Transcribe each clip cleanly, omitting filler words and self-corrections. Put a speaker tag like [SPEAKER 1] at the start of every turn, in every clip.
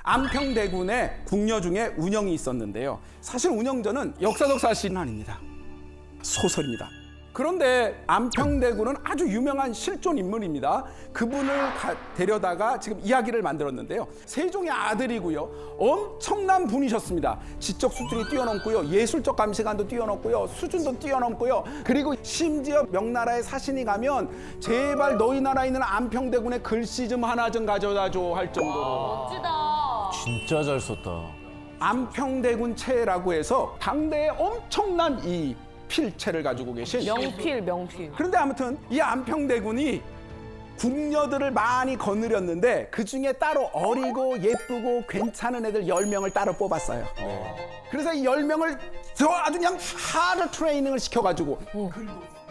[SPEAKER 1] 안평대군의 궁녀 중에 운영이 있었는데요. 사실 운영전은 역사적 사실은 아닙니다. 소설입니다. 그런데 안평대군은 아주 유명한 실존 인물입니다. 그분을 데려다가 지금 이야기를 만들었는데요. 세종의 아들이고요. 엄청난 분이셨습니다. 지적 수준이 뛰어넘고요. 예술적 감시관도 뛰어넘고요. 수준도 뛰어넘고요. 그리고 심지어 명나라에 사신이 가면 제발 너희 나라에 있는 안평대군의 글씨 좀 하나 좀 가져다줘 할 정도로.
[SPEAKER 2] 멋지다.
[SPEAKER 3] 진짜 잘 썼다.
[SPEAKER 1] 안평대군 체라고 해서 당대에 엄청난 이 필체를 가지고 계신
[SPEAKER 2] 명필.
[SPEAKER 1] 그런데 아무튼 이 안평대군이 궁녀들을 많이 거느렸는데 그중에 따로 어리고 예쁘고 괜찮은 애들 10명을 따로 뽑았어요. 그래서 이 10명을 아주 그냥 하드 트레이닝을 시켜가지고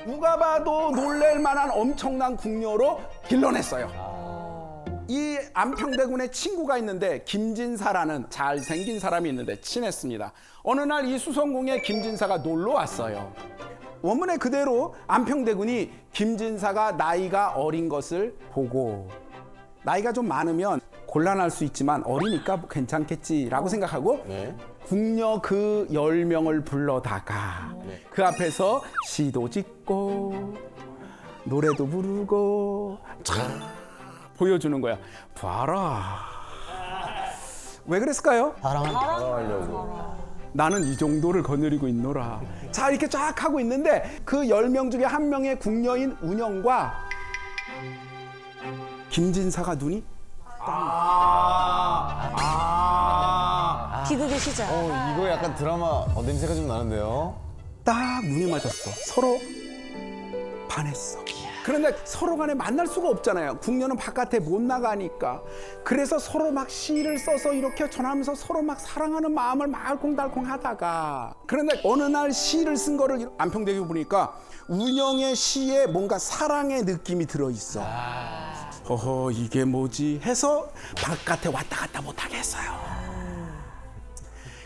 [SPEAKER 1] 누가 봐도 놀랄 만한 엄청난 궁녀로 길러냈어요. 이 안평대군의 친구가 있는데 김진사라는 잘생긴 사람이 있는데 친했습니다. 어느 날 이 수성궁에 김진사가 놀러 왔어요. 원문에 그대로 안평대군이 김진사가 나이가 어린 것을 보고 나이가 좀 많으면 곤란할 수 있지만 어리니까 뭐 괜찮겠지라고 생각하고 궁녀 그 10명을 불러다가 그 앞에서 시도 짓고 노래도 부르고 보여주는 거야. 봐라. 왜 그랬을까요?
[SPEAKER 3] 따라하려고.
[SPEAKER 1] 나는 이 정도를 거느리고 있노라. 자, 이렇게 쫙 하고 있는데 그 10명 중에 한 명의 궁녀인 운영과 김진사가 눈이
[SPEAKER 2] 기극의 시작.
[SPEAKER 3] 이거 약간 드라마 냄새가 좀 나는데요.
[SPEAKER 1] 딱 눈이 맞았어. 서로 반했어. 그런데 서로 간에 만날 수가 없잖아요. 궁녀는 바깥에 못 나가니까. 그래서 서로 막 시를 써서 이렇게 전하면서 서로 막 사랑하는 마음을 막 알콩달콩 하다가 그런데 어느 날 시를 쓴 거를 안평대교 보니까 운영의 시에 뭔가 사랑의 느낌이 들어있어. 허허 이게 뭐지 해서 바깥에 왔다 갔다 못하게 했어요.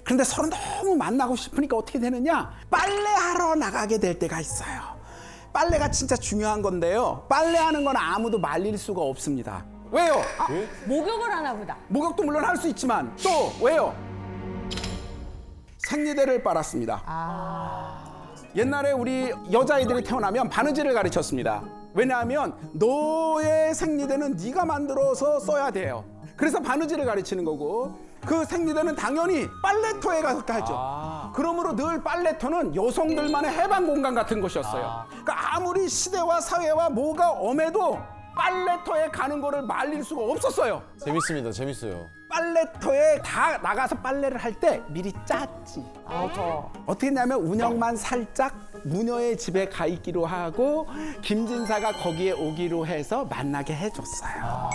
[SPEAKER 1] 그런데 서로 너무 만나고 싶으니까 어떻게 되느냐? 빨래하러 나가게 될 때가 있어요. 빨래가 진짜 중요한 건데요. 빨래하는 건 아무도 말릴 수가 없습니다. 왜요?
[SPEAKER 2] 목욕을 하나 보다.
[SPEAKER 1] 목욕도 물론 할 수 있지만 또 왜요? 생리대를 빨았습니다. 옛날에 우리 여자아이들이 태어나면 바느질을 가르쳤습니다. 왜냐하면 너의 생리대는 네가 만들어서 써야 돼요. 그래서 바느질을 가르치는 거고 그 생리대는 당연히 빨래터에 가서 하죠. 그러므로 늘 빨래터는 여성들만의 해방 공간 같은 곳이었어요. 그러니까 아무리 시대와 사회와 뭐가 엄해도 빨래터에 가는 거를 말릴 수가 없었어요.
[SPEAKER 3] 재밌습니다. 재밌어요.
[SPEAKER 1] 빨래터에 다 나가서 빨래를 할 때 미리 짰지. 어떻게 했냐면 운영만 살짝 무녀의 집에 가 있기로 하고 김진사가 거기에 오기로 해서 만나게 해줬어요.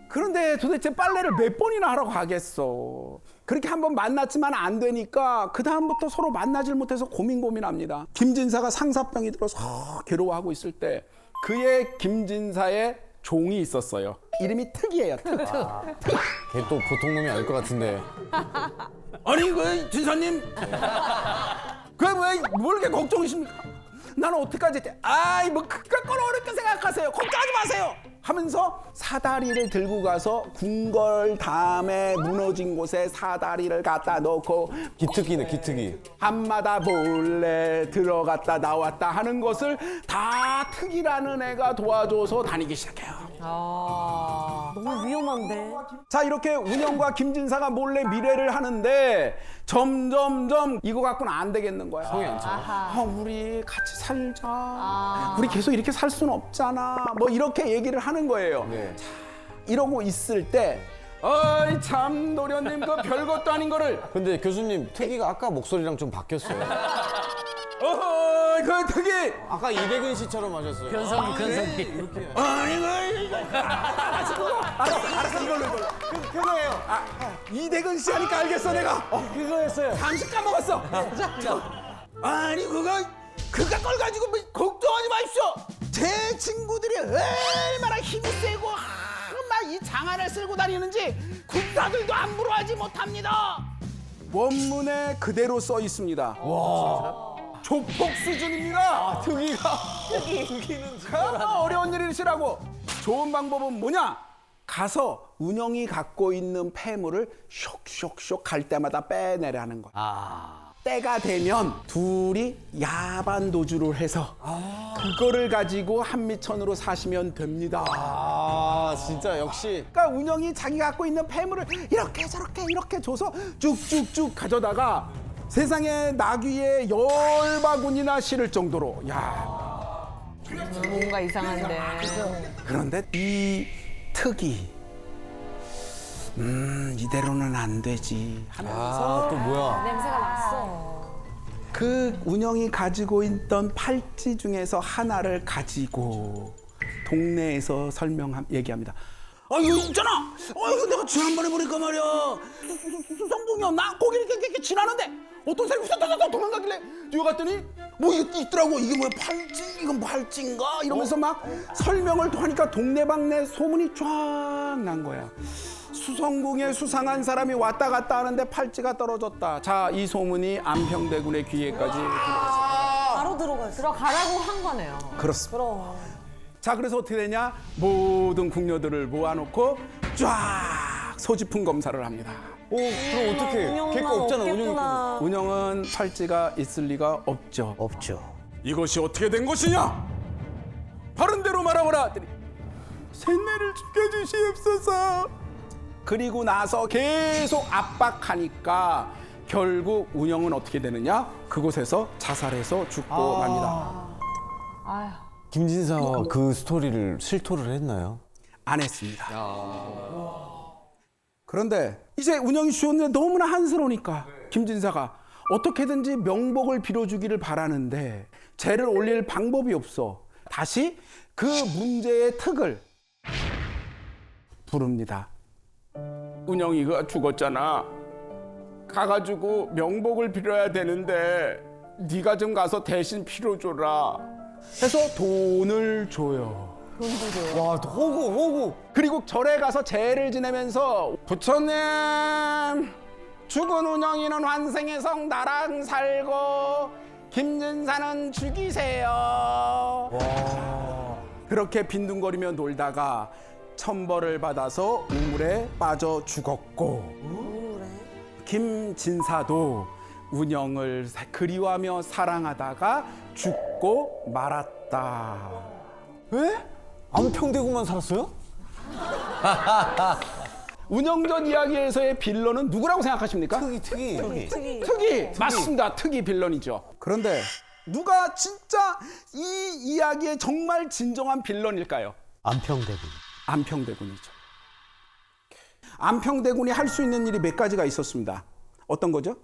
[SPEAKER 1] 그런데 도대체 빨래를 몇 번이나 하러 가겠어. 그렇게 한번 만났지만 안 되니까 그 다음부터 서로 만나질 못해서 고민합니다. 김진사가 상사병이 들어서 괴로워하고 있을 때 그의 김진사의 종이 있었어요. 이름이 특이해요. 특.
[SPEAKER 3] 걔 또 보통 놈이 아닐 것 같은데.
[SPEAKER 1] 아니 그 진사님 뭘 이렇게 걱정이십니까? 나는 어떡하지? 아이 뭐 그깟 걸 어렵게 생각하세요. 걱정하지 마세요. 하면서 사다리를 들고 가서 궁궐 담에 무너진 곳에 사다리를 갖다 놓고
[SPEAKER 3] 기특이네, 기특이.
[SPEAKER 1] 밤마다 몰래 들어갔다 나왔다 하는 것을 다 특이라는 애가 도와줘서 다니기 시작해요.
[SPEAKER 2] 너무 위험한데.
[SPEAKER 1] 자 이렇게 운영과 김진사가 몰래 미래를 하는데 점점점 이거 갖고는 안 되겠는 거야.
[SPEAKER 3] 성이 안 차.
[SPEAKER 1] 우리 같이 살자. 우리 계속 이렇게 살 수는 없잖아. 뭐 이렇게 얘기를 하는 거예요.
[SPEAKER 3] 네.
[SPEAKER 1] 이러고 있을 때 어이 참 노련님 그 별것도 아닌 거를
[SPEAKER 3] 근데 교수님 특이가 아까 목소리랑 좀 바뀌었어요.
[SPEAKER 1] 어허 그 특이
[SPEAKER 3] 아까 이대근 씨처럼 하셨어요.
[SPEAKER 4] 견성기.
[SPEAKER 1] 아니 이거 알았어 이걸로
[SPEAKER 3] 그거예요.
[SPEAKER 1] 이대근 씨 하니까 알겠어 내가
[SPEAKER 3] 그거였어요.
[SPEAKER 1] 잠시 까먹었어. 아니 그걸 걸 가지고 뭐 걱정하지 마십시오. 제 친구들이 얼마나 힘이 세고 막 이 장안을 쓸고 다니는지 군사들도 함부로하지 못합니다. 원문에 그대로 써 있습니다. 와. 조폭 수준입니다. 특기는 정말 어려운 일이시라고. 좋은 방법은 뭐냐? 가서 운영이 갖고 있는 폐물을 쇽쇽쇽 갈 때마다 빼내라는 거야. 때가 되면 둘이 야반 도주를 해서 그거를 가지고 한미천으로 사시면 됩니다.
[SPEAKER 3] 아, 진짜 역시.
[SPEAKER 1] 그러니까 운영이 자기 갖고 있는 폐물을 이렇게 저렇게 이렇게 줘서 쭉쭉쭉 가져다가 세상에 나귀의 10바구니나 실을 정도로. 야,
[SPEAKER 2] 뭔가 이상한데.
[SPEAKER 1] 그런데 이 특이 이대로는 안 되지 하면서
[SPEAKER 3] 아, 또 뭐야?
[SPEAKER 2] 냄새가 났어.
[SPEAKER 1] 그 운영이 가지고 있던 팔찌 중에서 하나를 가지고 동네에서 얘기합니다. 아 이거 있잖아. 이거 내가 지난번에 보니까 말이야. 수성봉이었나? 거기 이렇게 지나는데 어떤 사람이 후다다다 도망가길래 뛰어갔더니 뭐 이게 있더라고. 이게 뭐야 팔찌? 이건 팔찌인가? 이러면서 막 설명을 또 하니까 동네방네 소문이 쫙 난 거야. 수성궁에 수상한 사람이 왔다 갔다 하는데 팔찌가 떨어졌다. 자, 이 소문이 안평대군의 귀에까지 들어갔습니다.
[SPEAKER 2] 바로 들어가라고 한 거네요.
[SPEAKER 1] 그렇습니다.
[SPEAKER 2] 그럼.
[SPEAKER 1] 자, 그래서 어떻게 되냐? 모든 궁녀들을 모아놓고 쫙 소지품 검사를 합니다.
[SPEAKER 3] 그럼 어떻게? 걔거 없잖아, 운영이.
[SPEAKER 1] 운영은 팔찌가 있을 리가 없죠.
[SPEAKER 4] 없죠.
[SPEAKER 1] 이것이 어떻게 된 것이냐? 바른 대로 말하거라. 했더니 셋내를 죽여주시옵소서. 그리고 나서 계속 압박하니까 결국 운영은 어떻게 되느냐? 그곳에서 자살해서 죽고 맙니다.
[SPEAKER 2] 아휴.
[SPEAKER 3] 김진사와 그 스토리를 실토를 했나요?
[SPEAKER 1] 안 했습니다. 그런데 이제 운영이 죽었는데 너무나 한스러우니까 김진사가 어떻게든지 명복을 빌어주기를 바라는데 죄를 올릴 방법이 없어. 다시 그 문제의 특을 부릅니다. 운영이가 죽었잖아. 가가지고 명복을 빌어야 되는데 네가 좀 가서 대신 빌어줘라 해서 돈을 줘요.
[SPEAKER 3] 와, 호구.
[SPEAKER 1] 그리고 절에 가서 제를 지내면서 부처님 죽은 운영이는 환생해서 나랑 살고 김진사는 죽이세요. 그렇게 빈둥거리며 놀다가 천벌을 받아서 우물에 빠져 죽었고 김진사도 운영을 그리워하며 사랑하다가 죽고 말았다.
[SPEAKER 3] 왜? 안평대구만 살았어요?
[SPEAKER 1] 운영전 이야기에서의 빌런은 누구라고 생각하십니까? 특이. 맞습니다. 특이 빌런이죠. 그런데 누가 진짜 이 이야기의 정말 진정한 빌런일까요?
[SPEAKER 4] 안평대군.
[SPEAKER 1] 안평대군이죠. 안평대군이 할 수 있는 일이 몇 가지가 있었습니다. 어떤 거죠?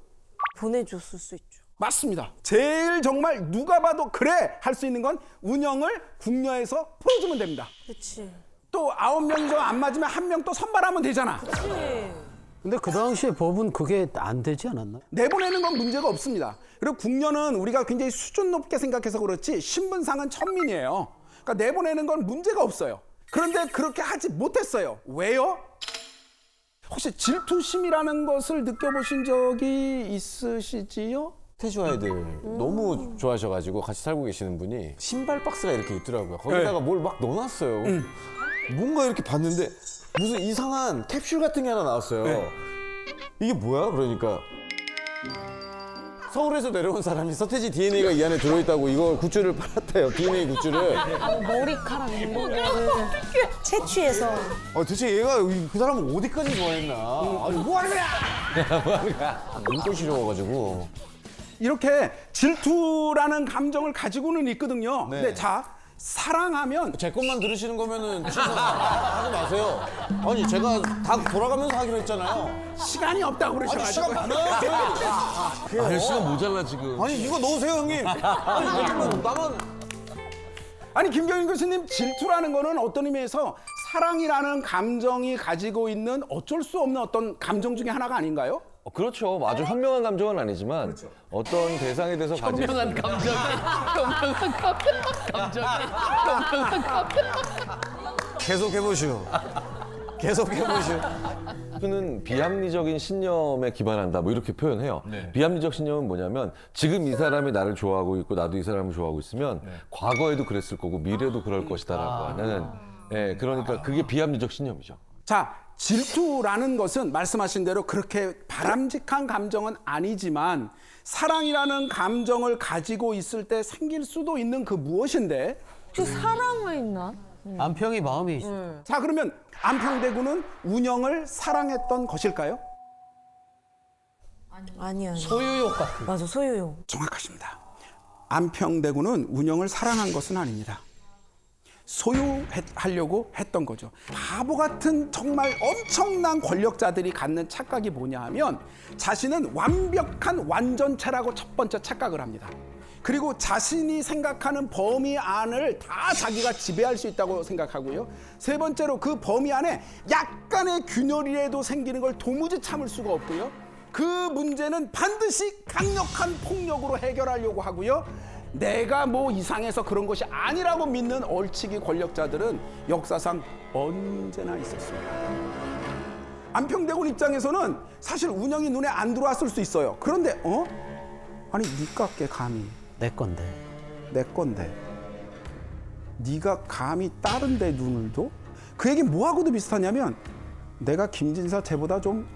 [SPEAKER 2] 보내줬을 수 있죠.
[SPEAKER 1] 맞습니다. 제일 정말 누가 봐도 그래 할 수 있는 건 운영을 궁녀에서 풀어주면 됩니다.
[SPEAKER 2] 그치.
[SPEAKER 1] 또 9명이서 안 맞으면 1명 또 선발하면 되잖아.
[SPEAKER 2] 그치.
[SPEAKER 4] 근데 그 당시에 법은 그게 안 되지 않았나?
[SPEAKER 1] 내보내는 건 문제가 없습니다. 그리고 궁녀는 우리가 굉장히 수준 높게 생각해서 그렇지 신분상은 천민이에요. 그러니까 내보내는 건 문제가 없어요. 그런데 그렇게 하지 못했어요. 왜요? 혹시 질투심이라는 것을 느껴보신 적이 있으시지요?
[SPEAKER 3] 태주 아이들 너무 좋아하셔가지고 같이 살고 계시는 분이 신발 박스가 이렇게 있더라고요. 거기다가 뭘 막 넣어놨어요. 뭔가 이렇게 봤는데 무슨 이상한 캡슐 같은 게 하나 나왔어요. 이게 뭐야? 그러니까 서울에서 내려온 사람이 서태지 DNA가 이 안에 들어있다고 이거 굿즈를 팔았대요. DNA 굿즈를.
[SPEAKER 2] 머리카락 이런 거를 채취해서.
[SPEAKER 3] 대체 얘가 그 사람을 어디까지 좋아했나? 아니 뭐 하는 거야? 뭐 하는 거야? 눈꼴 시려워가지고.
[SPEAKER 1] 이렇게 질투라는 감정을 가지고는 있거든요.
[SPEAKER 3] 네.
[SPEAKER 1] 근데 자, 사랑하면
[SPEAKER 3] 제 것만 들으시는 거면은 취소하지 마세요. 아니 제가 다 돌아가면서 하기로 했잖아요.
[SPEAKER 1] 시간이 없다고
[SPEAKER 3] 아니
[SPEAKER 1] 그러셔가지고.
[SPEAKER 3] 시간 많아요.
[SPEAKER 5] 아니 시간 모자라 지금.
[SPEAKER 3] 아니 이거 넣으세요 형님. 아니 이거만 나만.
[SPEAKER 1] 아니 김경인 교수님, 질투라는 거는 어떤 의미에서 사랑이라는 감정이 가지고 있는 어쩔 수 없는 어떤 감정 중에 하나가 아닌가요?
[SPEAKER 5] 그렇죠. 아주 현명한 감정은 아니지만 어떤 대상에 대해서 가진 현명한 감정.
[SPEAKER 3] 계속 해보시오. 계속 해보시오.
[SPEAKER 5] 는 비합리적인 신념에 기반한다. 뭐 이렇게 표현해요. 비합리적 신념은 뭐냐면 지금 이 사람이 나를 좋아하고 있고 나도 이 사람을 좋아하고 있으면 과거에도 그랬을 거고 미래도 그럴 것이다라고 하는. 예, 그러니까 그게 비합리적 신념이죠.
[SPEAKER 1] 자, 질투라는 것은 말씀하신 대로 그렇게 바람직한 감정은 아니지만 사랑이라는 감정을 가지고 있을 때 생길 수도 있는 그 무엇인데,
[SPEAKER 2] 혹시 사랑을 있나?
[SPEAKER 4] 안평이 마음이
[SPEAKER 1] 자, 그러면 안평대군은 운영을 사랑했던 것일까요?
[SPEAKER 2] 아니야.
[SPEAKER 4] 소유욕 같은.
[SPEAKER 2] 맞아, 소유욕.
[SPEAKER 1] 정확하십니다. 안평대군은 운영을 사랑한 것은 아닙니다. 소유하려고 했던 거죠. 바보 같은 정말 엄청난 권력자들이 갖는 착각이 뭐냐 하면 자신은 완벽한 완전체라고 첫 번째 착각을 합니다. 그리고 자신이 생각하는 범위 안을 다 자기가 지배할 수 있다고 생각하고요. 세 번째로 그 범위 안에 약간의 균열이라도 생기는 걸 도무지 참을 수가 없고요. 그 문제는 반드시 강력한 폭력으로 해결하려고 하고요. 내가 뭐 이상해서 그런 것이 아니라고 믿는 얼치기 권력자들은 역사상 언제나 있었습니다. 안평대군 입장에서는 사실 운영이 눈에 안 들어왔을 수 있어요. 그런데 아니 니깎게 감히
[SPEAKER 4] 내 건데.
[SPEAKER 1] 내 건데 네가 감히 다른 데 눈을 둬? 그 얘기 뭐하고도 비슷하냐면 내가 김진사 쟤보다 좀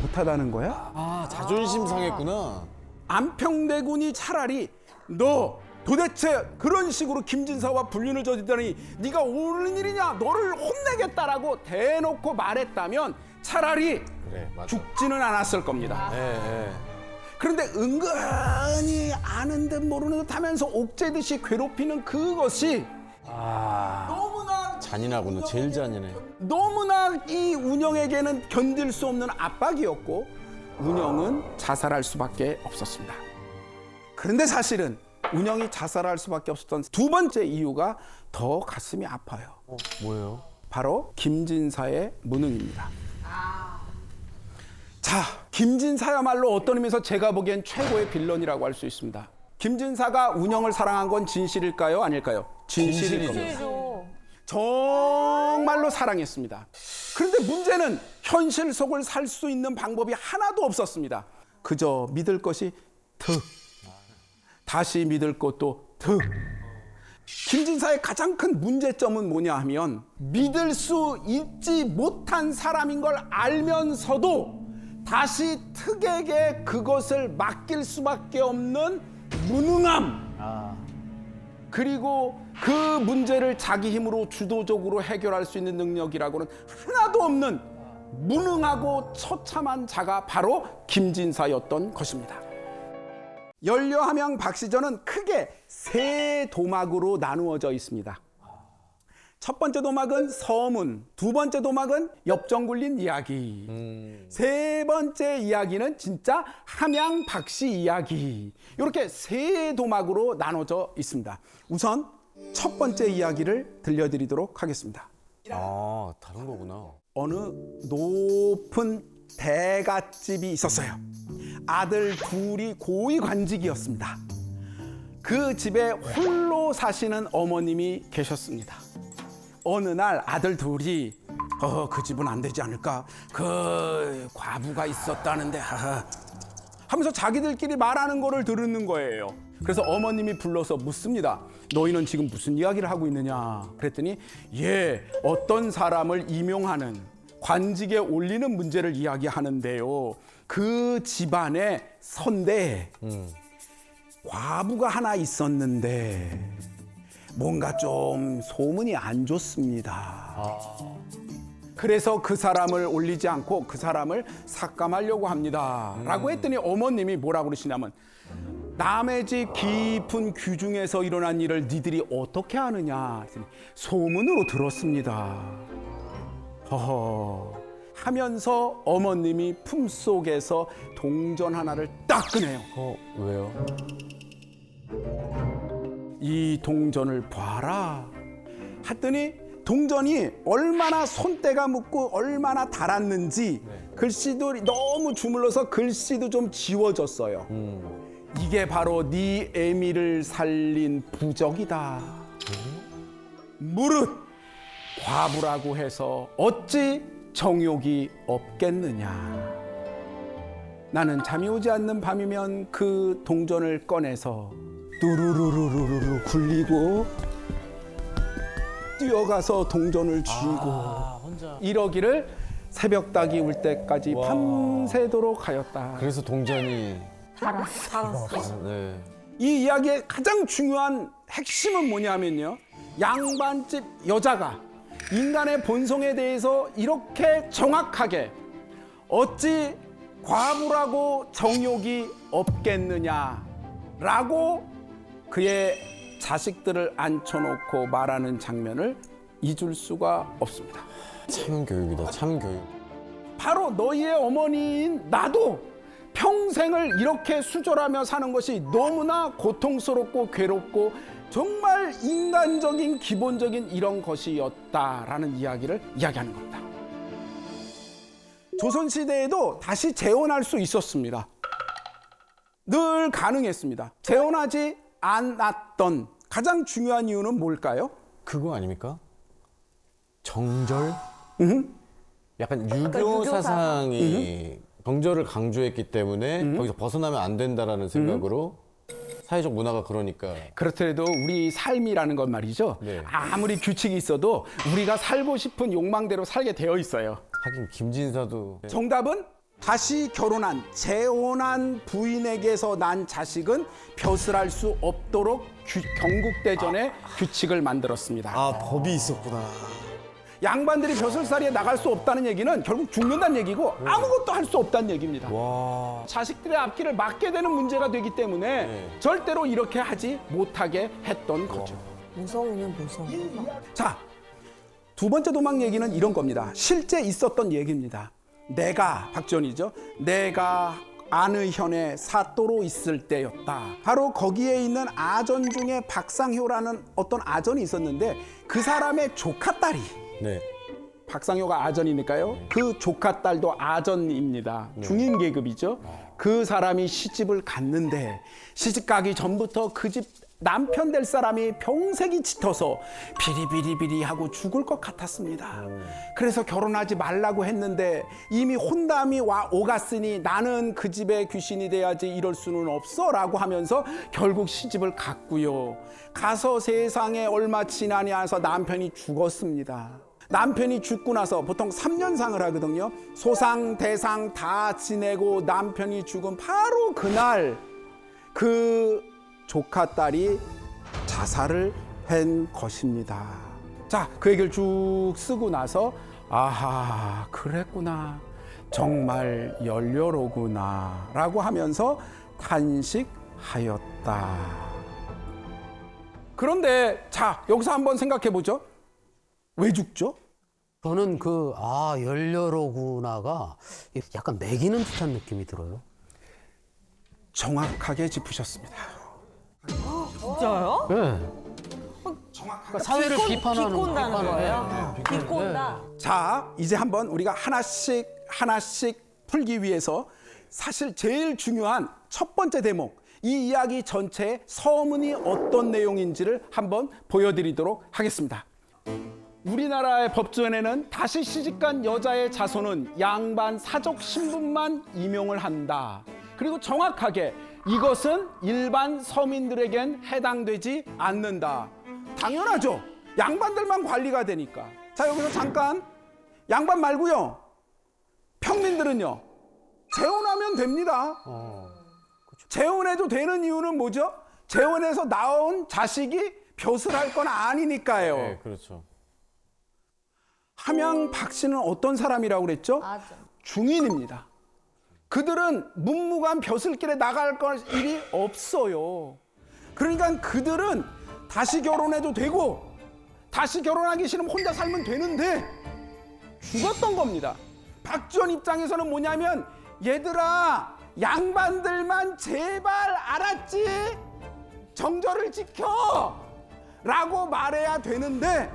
[SPEAKER 1] 못하다는 거야?
[SPEAKER 3] 아, 자존심 상했구나.
[SPEAKER 1] 안평대군이 차라리 너 도대체 그런 식으로 김진사와 불륜을 저지르다니 네가 옳은 일이냐, 너를 혼내겠다라고 대놓고 말했다면 차라리
[SPEAKER 3] 그래, 맞아.
[SPEAKER 1] 죽지는 않았을 겁니다.
[SPEAKER 3] 예.
[SPEAKER 1] 그런데 은근히 아는 듯 모르는 듯 하면서 옥죄듯이 괴롭히는 그것이 너무나
[SPEAKER 3] 잔인하구나. 제일 잔인해.
[SPEAKER 1] 너무나 이 운영에게는 견딜 수 없는 압박이었고 운영은 자살할 수밖에 없었습니다. 그런데 사실은 운영이 자살할 수밖에 없었던 두 번째 이유가 더 가슴이 아파요.
[SPEAKER 3] 뭐예요?
[SPEAKER 1] 바로 김진사의 무능입니다. 자, 김진사야말로 어떤 의미에서 제가 보기엔 최고의 빌런이라고 할 수 있습니다. 김진사가 운영을 사랑한 건 진실일까요? 아닐까요? 진실일 겁니다.
[SPEAKER 2] 진실이죠.
[SPEAKER 1] 정말로 사랑했습니다. 그런데 문제는 현실 속을 살 수 있는 방법이 하나도 없었습니다. 그저 믿을 것이 득, 다시 믿을 것도 득. 김진사의 가장 큰 문제점은 뭐냐 하면 믿을 수 있지 못한 사람인 걸 알면서도 다시 득에게 그것을 맡길 수밖에 없는 무능함. 그리고 그 문제를 자기 힘으로 주도적으로 해결할 수 있는 능력이라고는 하나도 없는 무능하고 처참한 자가 바로 김진사였던 것입니다. 연려함양 박시전은 크게 세 도막으로 나누어져 있습니다. 첫 번째 도막은 서문, 두 번째 도막은 엽정 굴린 이야기, 세 번째 이야기는 진짜 함양 박씨 이야기. 이렇게 세 도막으로 나눠져 있습니다. 우선 첫 번째 이야기를 들려드리도록 하겠습니다.
[SPEAKER 3] 아, 다른 거구나.
[SPEAKER 1] 어느 높은 대갓집이 있었어요. 아들 둘이 고위관직이었습니다. 그 집에 홀로 사시는 어머님이 계셨습니다. 어느 날 아들 둘이 그 집은 안 되지 않을까? 그 과부가 있었다는데 하면서 자기들끼리 말하는 거를 들은 거예요. 그래서 어머님이 불러서 묻습니다. 너희는 지금 무슨 이야기를 하고 있느냐? 그랬더니 어떤 사람을 임용하는 관직에 올리는 문제를 이야기하는데요. 그 집안에 선대에 과부가 하나 있었는데 뭔가 좀 소문이 안 좋습니다. 그래서 그 사람을 올리지 않고 그 사람을 삭감하려고 합니다. 라고 했더니 어머님이 뭐라고 그러시냐면 남의 집 깊은 규중에서 일어난 일을 니들이 어떻게 아느냐 했더니 소문으로 들었습니다. 허허 하면서 어머님이 품속에서 동전 하나를 딱 꺼내요.
[SPEAKER 3] 왜요?
[SPEAKER 1] 이 동전을 봐라 했더니 동전이 얼마나 손때가 묻고 얼마나 달았는지 글씨도 너무 주물러서 글씨도 좀 지워졌어요. 이게 바로 네 애미를 살린 부적이다. 무릇 과부라고 해서 어찌 정욕이 없겠느냐. 나는 잠이 오지 않는 밤이면 그 동전을 꺼내서 뚜루루루루루 굴리고 뛰어가서 동전을 쥐고 이러기를 새벽 닭이 울 때까지 밤새도록 하였다.
[SPEAKER 3] 그래서 동전이
[SPEAKER 2] 살았어.
[SPEAKER 3] 네.
[SPEAKER 1] 이 이야기의 가장 중요한 핵심은 뭐냐면요. 양반집 여자가 인간의 본성에 대해서 이렇게 정확하게 어찌 과부라고 정욕이 없겠느냐라고 그의 자식들을 앉혀놓고 말하는 장면을 잊을 수가 없습니다.
[SPEAKER 3] 참 교육이다. 참 교육.
[SPEAKER 1] 바로 너희의 어머니인 나도 평생을 이렇게 수절하며 사는 것이 너무나 고통스럽고 괴롭고 정말 인간적인 기본적인 이런 것이었다라는 이야기를 이야기하는 겁니다. 조선시대에도 다시 재혼할 수 있었습니다. 늘 가능했습니다. 재혼하지 않았던 가장 중요한 이유는 뭘까요?
[SPEAKER 3] 그거 아닙니까? 정절? 약간 유교
[SPEAKER 2] 유교
[SPEAKER 3] 사상이 정절을 강조했기 때문에 거기서 벗어나면 안 된다라는 생각으로 사회적 문화가 그러니까
[SPEAKER 1] 그렇더라도 우리 삶이라는 건 말이죠.
[SPEAKER 3] 네.
[SPEAKER 1] 아무리 규칙이 있어도 우리가 살고 싶은 욕망대로 살게 되어 있어요.
[SPEAKER 3] 하긴 김진사도
[SPEAKER 1] 정답은 다시 결혼한 재혼한 부인에게서 난 자식은 벼슬할 수 없도록 경국대전에 규칙을 만들었습니다.
[SPEAKER 6] 아, 법이 있었구나.
[SPEAKER 1] 양반들이 벼슬살이에 나갈 수 없다는 얘기는 결국 죽는다는 얘기고 아무것도 할 수 없다는 얘기입니다. 자식들의 앞길을 막게 되는 문제가 되기 때문에 절대로 이렇게 하지 못하게 했던 거죠.
[SPEAKER 2] 무성이네 무성.
[SPEAKER 1] 자, 두 번째 도망 얘기는 이런 겁니다. 실제 있었던 얘기입니다. 내가 박지원이죠. 내가 안의현에 사또로 있을 때였다. 바로 거기에 있는 아전 중에 박상효라는 어떤 아전이 있었는데 그 사람의 조카딸이
[SPEAKER 3] 네.
[SPEAKER 1] 박상효가 아전이니까요. 그 조카딸도 아전입니다. 중인 계급이죠. 그 사람이 시집을 갔는데 시집 가기 전부터 그 집 남편 될 사람이 병색이 짙어서 비리비리비리하고 죽을 것 같았습니다. 그래서 결혼하지 말라고 했는데 이미 혼담이 오갔으니 나는 그 집의 귀신이 돼야지 이럴 수는 없어 라고 하면서 결국 시집을 갔고요. 가서 세상에 얼마 지나지 않아서 남편이 죽었습니다. 남편이 죽고 나서 보통 3년상을 하거든요. 소상 대상 다 지내고 남편이 죽은 바로 그날 그 조카딸이 자살을 한 것입니다. 자, 그 얘기를 쭉 쓰고 나서 아하, 그랬구나. 정말 열렬오구나 라고 하면서 탄식하였다. 그런데 자, 여기서 한번 생각해 보죠. 왜 죽죠?
[SPEAKER 4] 저는 열려로구나가 약간 매기는 듯한 느낌이 들어요.
[SPEAKER 1] 정확하게 짚으셨습니다.
[SPEAKER 2] 진짜요?
[SPEAKER 4] 네. 그러니까 사회를 비판하는
[SPEAKER 2] 비꼰다는
[SPEAKER 4] 비판을
[SPEAKER 2] 거예요? 비꼰다.
[SPEAKER 1] 자, 이제 한번 우리가 하나씩 풀기 위해서 사실 제일 중요한 첫 번째 대목, 이 이야기 전체의 서문이 어떤 내용인지를 한번 보여드리도록 하겠습니다. 우리나라의 법조인에는 다시 시집간 여자의 자손은 양반 사적 신분만 임용을 한다. 그리고 정확하게 이것은 일반 서민들에겐 해당되지 않는다. 당연하죠. 양반들만 관리가 되니까. 자, 여기서 잠깐 양반 말고요. 평민들은요. 재혼하면 됩니다. 재혼해도 되는 이유는 뭐죠? 재혼해서 나온 자식이 벼슬할 건 아니니까요.
[SPEAKER 3] 네, 그렇죠.
[SPEAKER 1] 함양 박 씨는 어떤 사람이라고 그랬죠?
[SPEAKER 2] 맞아.
[SPEAKER 1] 중인입니다. 그들은 문무관 벼슬길에 나갈 일이 없어요. 그러니까 그들은 다시 결혼해도 되고 다시 결혼하기 싫으면 혼자 살면 되는데 죽었던 겁니다. 박지원 입장에서는 뭐냐면 얘들아, 양반들만 제발 알았지? 정절을 지켜! 라고 말해야 되는데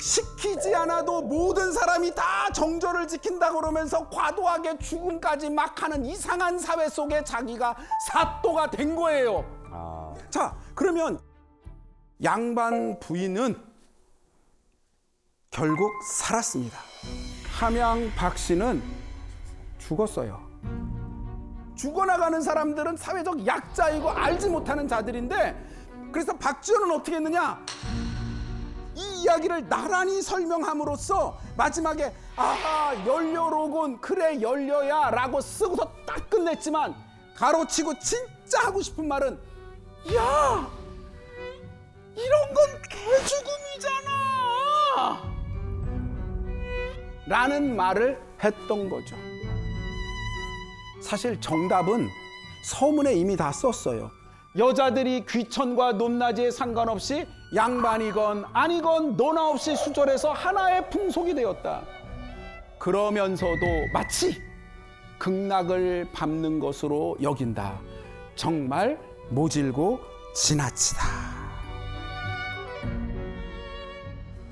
[SPEAKER 1] 시키지 않아도 모든 사람이 다 정절을 지킨다고 그러면서 과도하게 죽음까지 막 하는 이상한 사회 속에 자기가 사또가 된 거예요. 자, 그러면 양반 부인은 결국 살았습니다. 함양 박 씨는 죽었어요. 죽어나가는 사람들은 사회적 약자이고 알지 못하는 자들인데 그래서 박지원은 어떻게 했느냐? 이 이야기를 나란히 설명함으로써 마지막에 아하 연료로군 그래 연료야 라고 쓰고서 딱 끝냈지만 가로치고 진짜 하고 싶은 말은 야 이런 건 개죽음이잖아 라는 말을 했던 거죠. 사실 정답은 서문에 이미 다 썼어요. 여자들이 귀천과 높낮이에 상관없이 양반이건 아니건 논아 없이 수절해서 하나의 풍속이 되었다. 그러면서도 마치 극락을 밟는 것으로 여긴다. 정말 모질고 지나치다.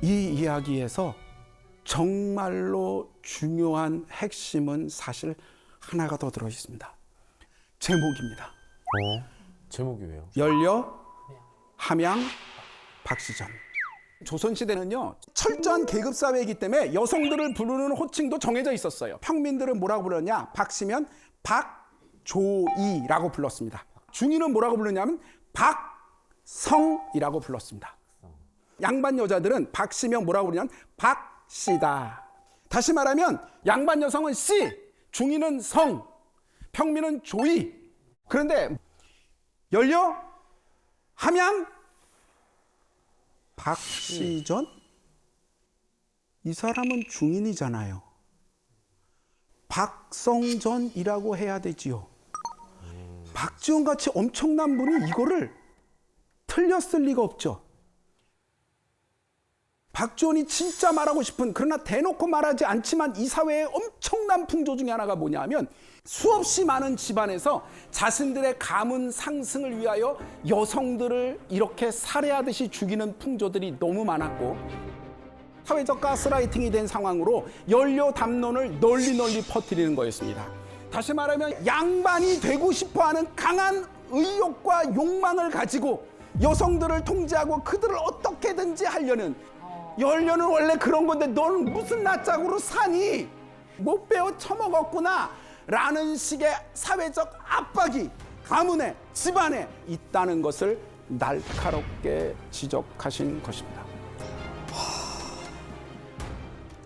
[SPEAKER 1] 이 이야기에서 정말로 중요한 핵심은 사실 하나가 더 들어 있습니다. 제목입니다.
[SPEAKER 3] 제목이 왜요?
[SPEAKER 1] 연려, 함양, 박시전. 조선시대는요 철저한 계급사회이기 때문에 여성들을 부르는 호칭도 정해져 있었어요. 평민들은 뭐라고 불렀냐? 박씨면 박조이라고 불렀습니다. 중인은 뭐라고 불렀냐면 박성이라고 불렀습니다. 양반 여자들은 박씨면 뭐라고 부르냐면 박씨다. 다시 말하면 양반 여성은 씨, 중인은 성, 평민은 조이. 그런데 연려, 함양, 박시전? 이 사람은 중인이잖아요. 박성전이라고 해야 되지요. 박지원 같이 엄청난 분이 이거를 틀렸을 리가 없죠. 박지원이 진짜 말하고 싶은 그러나 대놓고 말하지 않지만 이 사회의 엄청난 풍조 중에 하나가 뭐냐면 수없이 많은 집안에서 자신들의 가문 상승을 위하여 여성들을 이렇게 살해하듯이 죽이는 풍조들이 너무 많았고 사회적 가스라이팅이 된 상황으로 연료 담론을 널리 퍼뜨리는 거였습니다. 다시 말하면 양반이 되고 싶어하는 강한 의욕과 욕망을 가지고 여성들을 통제하고 그들을 어떻게든지 하려는 연료는 원래 그런 건데 너는 무슨 낯짝으로 사니? 못 배워 처먹었구나 라는 식의 사회적 압박이 가문에 집안에 있다는 것을 날카롭게 지적하신 것입니다.